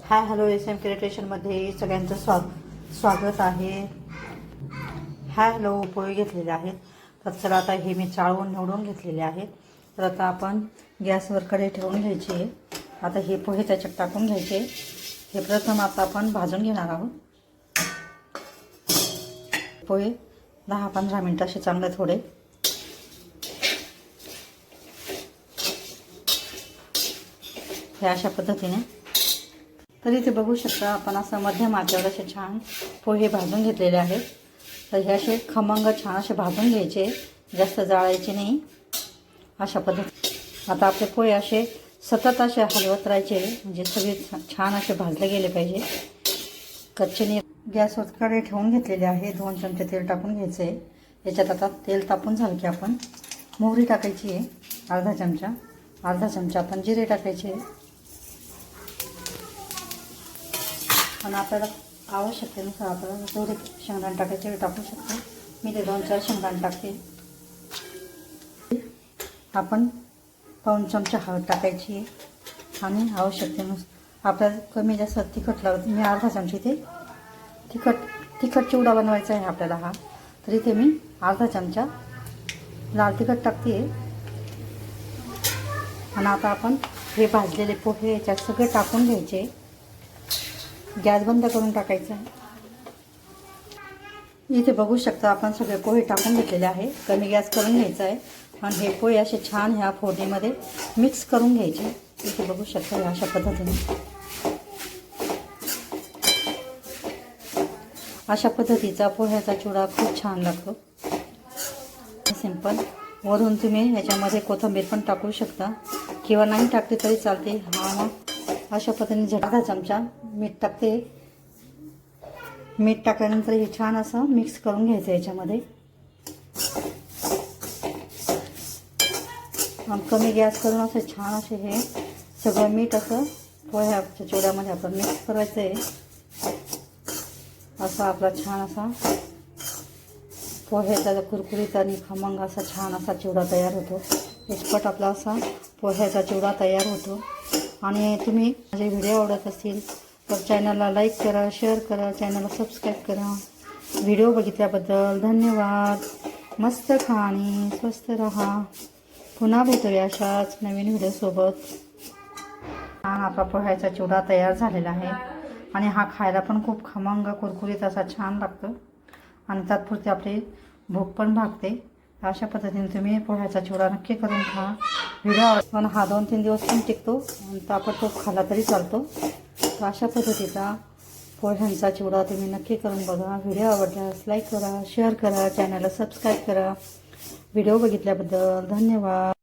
Hi hello SM क्रिएटेशनमध्ये सगळ्यांचं स्वागत आहे. हाय हॅलो पोहे घेतलेले आहेत. तर चला आता हे मी चाळून निवडून घेतलेले आहेत. तर आता आपण गॅसवर कढई ठेवून घ्यायची आहे. आता हे पोहे त्याच्यात टाकून घ्यायचे. हे प्रथम आता आपण भाजून घेणार आहोत. पोहे 10-15 मिनिटं असे चांगले थोडे हे अशा पद्धतीने. तर इथे बघू शकता आपण असं मध्यम आचेवर असे छान पोहे भाजून घेतलेले आहेत. तर हे असे खमंग छान असे भाजून घ्यायचे, जास्त जाळायचे नाही अशा पद्धतीने. आता आपले पोहे असे सतत असे हलवत राहायचे, म्हणजे सगळे छान असे भाजले गेले पाहिजे. कच्चे नाही. गॅसवर कढई ठेवून घेतलेले आहे. 2 चमचे तेल टाकून घ्यायचं आहे. याच्यात आता तेल तापून झालं की आपण मोहरी टाकायची आहे अर्धा चमचा आपण जिरे टाकायचे. आणि आपल्याला आवश्यकतेनुसार आपल्याला जेवढे शेंगदाणे टाकायचे ते टाकू शकतो. मी ते 2-4 शेंगदाणे टाकते. आपण पाऊण चमचा हळद टाकायची आणि आवश्यकतेनुसार आपल्याला कमी जास्त तिखट लागत. मी अर्धा चमचा ते तिखट चिवडा बनवायचा आहे आपल्याला हा. तर इथे मी अर्धा चमचा लाल तिखट टाकते. आणि आता आपण हे भाजलेले पोहे याच्यात सगळे टाकून घ्यायचे. गॅस बंद करून टाकायचा आहे. इथे बघू शकता आपण सगळे पोहे टाकून घेतलेले आहे. कमी गॅस करून घ्यायचा आहे आणि हे पोहे असे छान ह्या फोडणीमध्ये मिक्स करून घ्यायचे. इथे बघू शकता अशा पद्धतीने. अशा पद्धतीचा पोह्याचा चिवडा खूप छान लागतो. सिंपल. वरून तुम्ही ह्याच्यामध्ये कोथिंबीर पण टाकू शकता किंवा नाही टाकते तरी चालते. मग अशा पद्धतीने अर्धा चमचा मीठ टाकते. मीठ टाकल्यानंतर हे छान असं मिक्स करून घ्यायचं याच्यामध्ये. कमी गॅस करून असं छान असे हे सगळं मीठ असं पोह्याच्या चिवड्यामध्ये आपण मिक्स करायचं आहे. असा आपला छान असा पोह्याचा कुरकुरीत आणि खमंग असा छान असा चिवडा तयार होतो. झटपट आपला असा पोह्याचा चिवडा तयार होतो. आणि तुम्ही माझे व्हिडिओ आवडत असतील तर चॅनलला लाईक करा, शेअर करा, चॅनलला सबस्क्राईब करा. व्हिडिओ बघितल्याबद्दल धन्यवाद. मस्त खा आणि स्वस्त राहा. पुन्हा भेटूया अशाच नवीन व्हिडिओसोबत. छान आपला पोह्याचा चिवडा तयार झालेला आहे आणि हा खायला पण खूप खमंग कुरकुरीत असा छान लागतो आणि तात्पुरती आपली भूक पण भागते. अशा पद्धतीने तुम्ही पोह्याचा चिवडा नक्की करून खा. व्हिडिओ पण हा 2-3 दिवस पण टिकतो आणि ताबडतोब खाला तरी चालतो. तर अशा पद्धतीचा पोह्यांचा चिवडा तुम्ही नक्की करून बघा. व्हिडिओ आवडल्यास लाईक करा, शेअर करा, चॅनलला सबस्क्राईब करा. व्हिडिओ बघितल्याबद्दल धन्यवाद.